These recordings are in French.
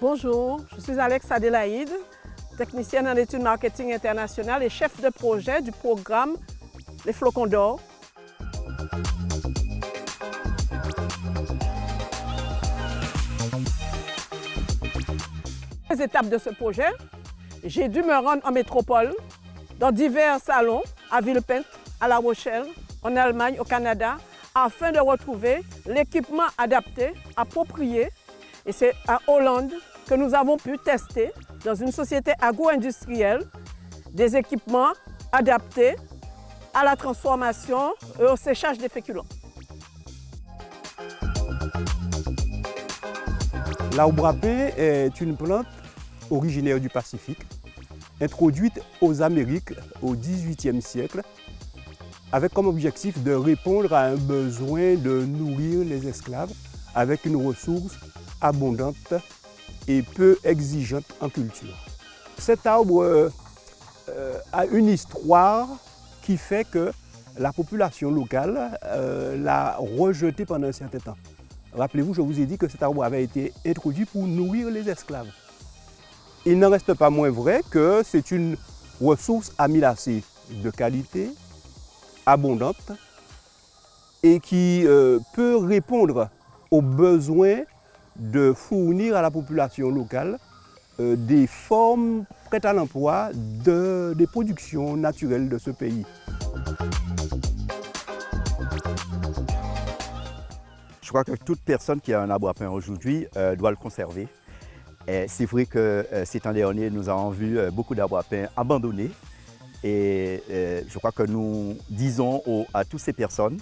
Bonjour, je suis Alex Adélaïde, technicienne en études marketing international et chef de projet du programme Les Flocons d'Or. Les étapes de ce projet, j'ai dû me rendre en métropole, dans divers salons, à Villepinte, à La Rochelle, en Allemagne, au Canada, afin de retrouver l'équipement adapté, approprié. Et c'est à Hollande que nous avons pu tester, dans une société agro-industrielle, des équipements adaptés à la transformation et au séchage des féculents. L'arbre à pain est une plante originaire du Pacifique, introduite aux Amériques au XVIIIe siècle, avec comme objectif de répondre à un besoin de nourrir les esclaves avec une ressource abondante et peu exigeante en culture. Cet arbre a une histoire qui fait que la population locale l'a rejeté pendant un certain temps. Rappelez-vous, je vous ai dit que cet arbre avait été introduit pour nourrir les esclaves. Il n'en reste pas moins vrai que c'est une ressource amylacée de qualité, abondante, et qui peut répondre aux besoins de fournir à la population locale des formes prêtes à l'emploi des productions naturelles de ce pays. Je crois que toute personne qui a un arbre à pain aujourd'hui doit le conserver. C'est vrai que ces temps derniers, nous avons vu beaucoup d'arbres à pain abandonnés. Et je crois que nous disons à toutes ces personnes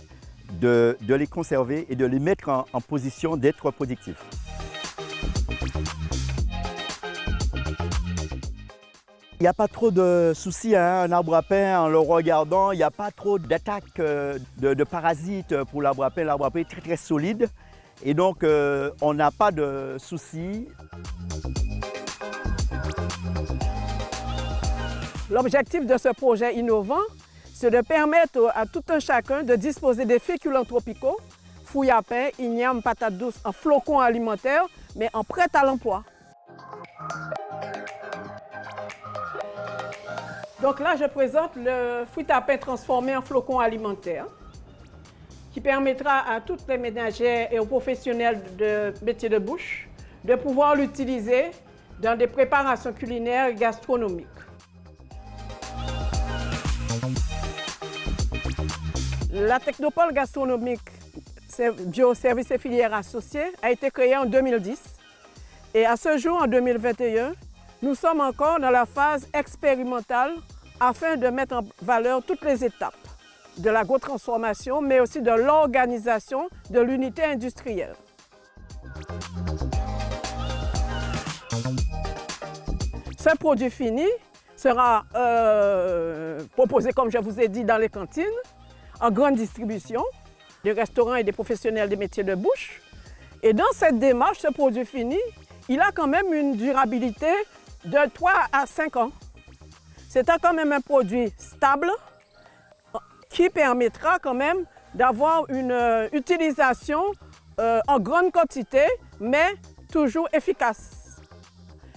de les conserver et de les mettre en position d'être productifs. Il n'y a pas trop de soucis, hein, un arbre à pain, en le regardant, il n'y a pas trop d'attaques de parasites pour l'arbre à pain. L'arbre à pain est très très solide et donc on n'a pas de soucis. L'objectif de ce projet innovant, c'est de permettre à tout un chacun de disposer des féculents tropicaux, fouilles à pain, ignames, patates douces en flocons alimentaires, mais en prêt à l'emploi. Donc là, je présente le fruit à pain transformé en flocons alimentaires, qui permettra à toutes les ménagères et aux professionnels de métiers de bouche de pouvoir l'utiliser dans des préparations culinaires et gastronomiques. La Technopole gastronomique Bioservices et filières associées a été créée en 2010 et à ce jour, en 2021, nous sommes encore dans la phase expérimentale afin de mettre en valeur toutes les étapes de l'agrotransformation, mais aussi de l'organisation de l'unité industrielle. Ce produit fini sera proposé, comme je vous ai dit, dans les cantines, en grande distribution, des restaurants et des professionnels des métiers de bouche. Et dans cette démarche, ce produit fini, il a quand même une durabilité de 3 à 5 ans. C'est quand même un produit stable qui permettra quand même d'avoir une utilisation en grande quantité, mais toujours efficace.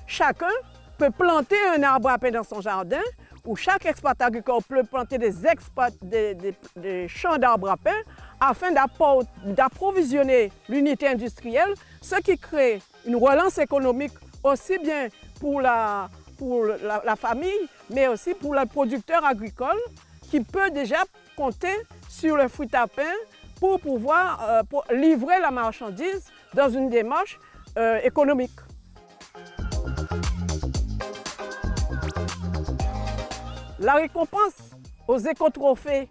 Chacun peut planter un arbre à pain dans son jardin, où chaque exploitant agricole peut planter des champs d'arbres à pain afin d'approvisionner l'unité industrielle, ce qui crée une relance économique aussi bien pour la famille, mais aussi pour le producteur agricole qui peut déjà compter sur le fruit à pain pour pouvoir livrer la marchandise dans une démarche économique. La récompense aux écotrophées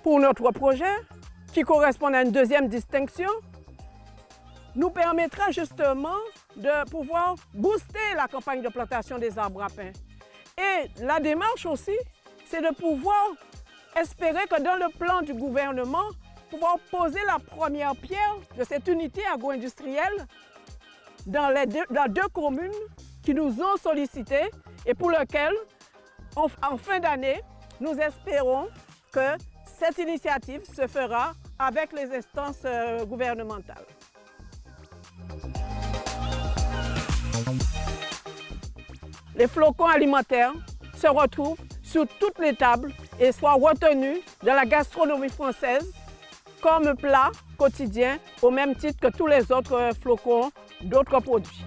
pour notre projet, qui correspond à une deuxième distinction, nous permettra justement de pouvoir booster la campagne de plantation des arbres à pain. Et la démarche aussi, c'est de pouvoir espérer que dans le plan du gouvernement, pouvoir poser la première pierre de cette unité agro-industrielle dans deux communes qui nous ont sollicités et pour lesquelles, en fin d'année, nous espérons que cette initiative se fera avec les instances gouvernementales. Les flocons alimentaires se retrouvent sur toutes les tables et soient retenus dans la gastronomie française comme plat quotidien au même titre que tous les autres flocons d'autres produits.